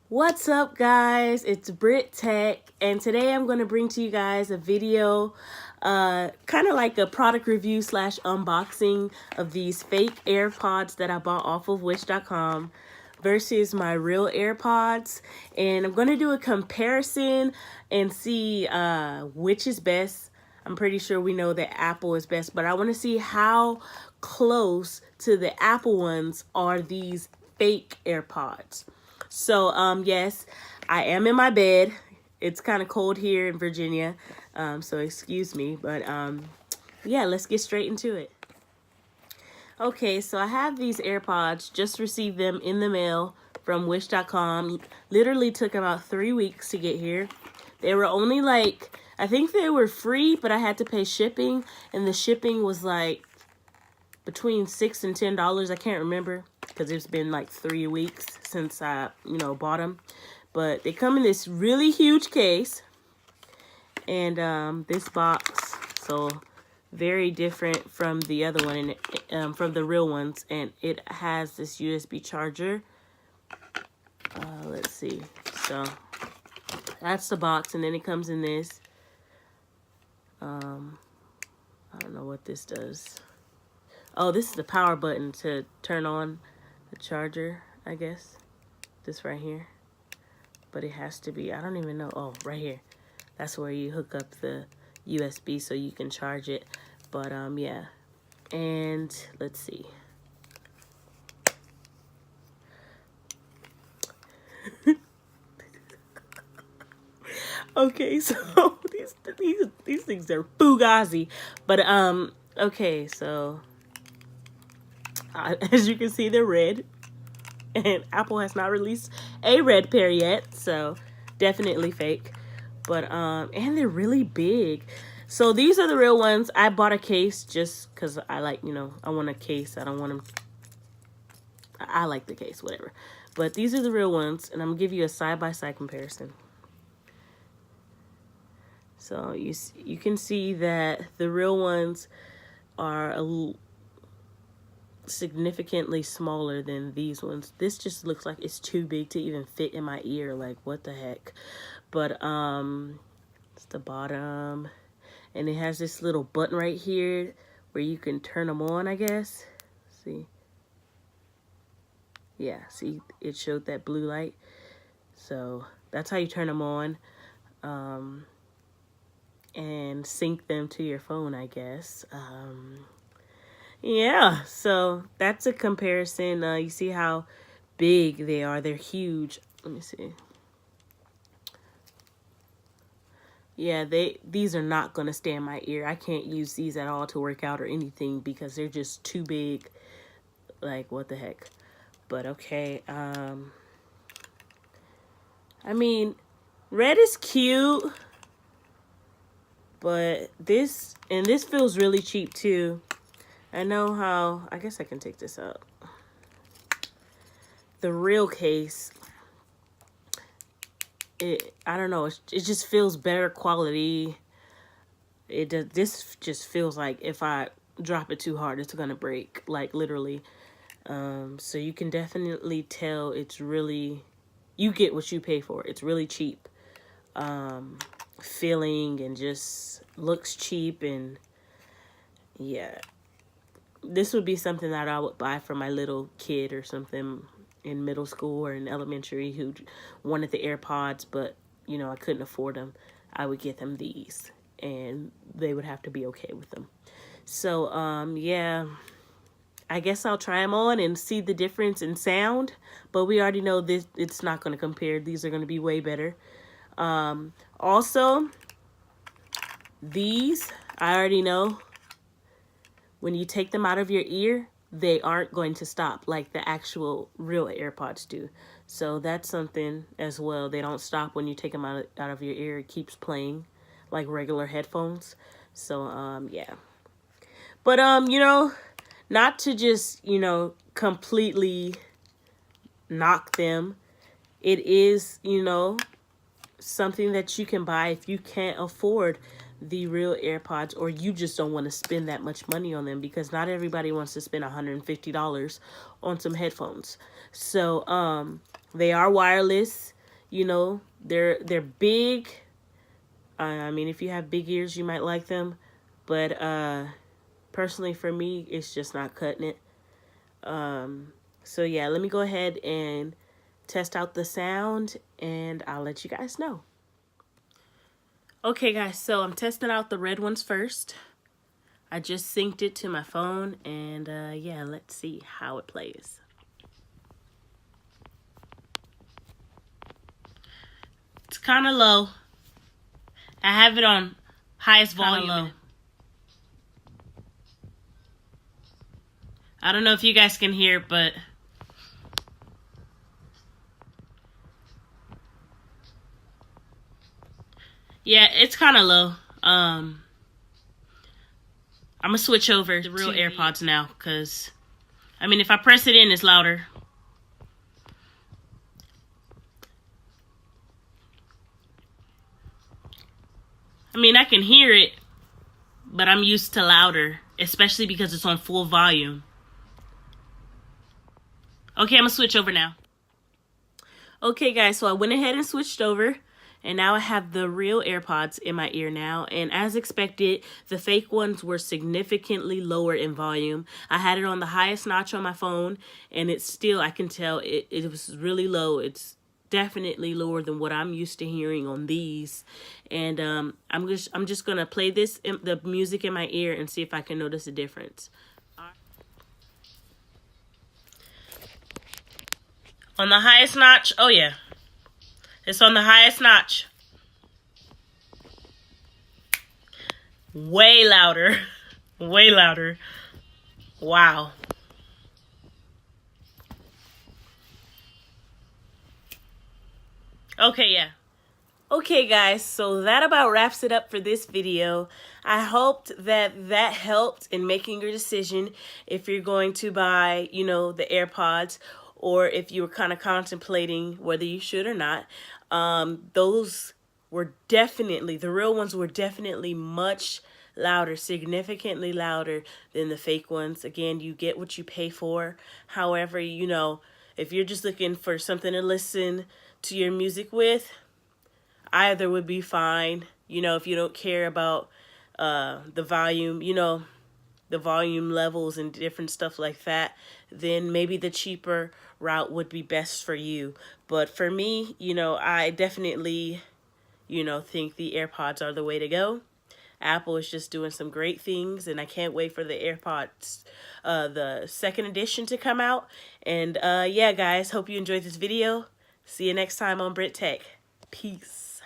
What's up, guys? It's Brit Tech, and today I'm going to bring to you guys a video, kind of like a product review slash unboxing of these fake AirPods that I bought off of Wish.com versus my real AirPods. And I'm going to do a comparison and see which is best. I'm pretty sure we know that Apple is best, but I want to see how close to the Apple ones are these fake AirPods. So, yes, I am in my bed. It's kind of cold here in Virginia, so excuse me. But, yeah, let's get straight into it. Okay, so I have these AirPods. Just received them in the mail from Wish.com. Literally took about 3 weeks to get here. They were only like, I think they were free, but I had to pay shipping. And the shipping was like between $6 and $10. I can't remember because it's been like 3 weeks since I, bought them. But they come in this really huge case. And this box, so very different from the other one, and from the real ones. And it has this USB charger. Let's see. So that's the box, and then it comes in this. I don't know what this does. Oh, this is the power button to turn on the charger, I guess. This right here. But it has to be, I don't even know. Oh, right here. That's where you hook up the USB so you can charge it. But, yeah. And let's see. Okay, so these things are fugazi. But, okay, so as you can see, they're red. And Apple has not released a red pair yet, so definitely fake. But and they're really big. So these are the real ones. I bought a case just because I like, I want a case. I don't want them. I like the case, whatever. But these are the real ones, and I'm gonna give you a side-by-side comparison. So you can see that the real ones are significantly smaller than these ones. This just looks like it's too big to even fit in my ear. Like, what the heck? But it's the bottom, and it has this little button right here where you can turn them on, I guess. See? Yeah, see, it showed that blue light. So that's how you turn them on, and sync them to your phone, I guess. Yeah, so that's a comparison. You see how big they are. They're huge. Let me see. Yeah, these are not going to stay in my ear. I can't use these at all to work out or anything because they're just too big. Like, what the heck? But okay. I mean, red is cute. But this feels really cheap too. I know how, I guess I can take this out. The real case, I don't know, it just feels better quality. This just feels like if I drop it too hard, it's gonna break, like literally. So you can definitely tell it's really, you get what you pay for. It's really cheap. Feeling and just looks cheap, and yeah. This would be something that I would buy for my little kid or something in middle school or in elementary who wanted the AirPods, but, I couldn't afford them. I would get them these, and they would have to be okay with them. So, yeah, I guess I'll try them on and see the difference in sound, but we already know this, it's not going to compare. These are going to be way better. Also, these, I already know, when you take them out of your ear, they aren't going to stop like the actual real AirPods do. So that's something as well. They don't stop when you take them out of your ear. It keeps playing like regular headphones. So, yeah. But, not to just, completely knock them. It is, something that you can buy if you can't afford the real AirPods, or you just don't want to spend that much money on them, because not everybody wants to spend $150 on some headphones. So they are wireless. You know, they're big. I mean, if you have big ears, you might like them. But personally, for me, it's just not cutting it. So yeah, let me go ahead and test out the sound, and I'll let you guys know. Okay, guys, so I'm testing out the red ones first. I just synced it to my phone, and yeah, let's see how it plays. It's kind of low. I have it on highest volume. I don't know if you guys can hear, but yeah, it's kind of low. I'm gonna switch over to real AirPods now, because I mean, if I press it in, it's louder. I mean, I can hear it, but I'm used to louder, especially because it's on full volume. Okay, I'm gonna switch over now. Okay, guys, so I went ahead and switched over, and now I have the real AirPods in my ear now. And as expected, the fake ones were significantly lower in volume. I had it on the highest notch on my phone, and it's still, I can tell it was really low. It's definitely lower than what I'm used to hearing on these. And I'm just gonna play the music in my ear and see if I can notice a difference. On the highest notch, oh yeah, it's on the highest notch. Way louder, way louder. Wow. Okay, yeah. Okay, guys, so that about wraps it up for this video. I hoped that helped in making your decision if you're going to buy, you know, the AirPods, or if you were kind of contemplating whether you should or not. Those were definitely, the real ones were definitely much louder, significantly louder than the fake ones. Again, you get what you pay for. However, you know, if you're just looking for something to listen to your music with, either would be fine. You know, if you don't care about the volume, you know, the volume levels and different stuff like that, then maybe the cheaper route would be best for you. But for me, you know, I definitely, you know, think the AirPods are the way to go. Apple is just doing some great things, and I can't wait for the AirPods, the second edition to come out. And yeah, guys, hope you enjoyed this video. See you next time on Brit Tech. Peace.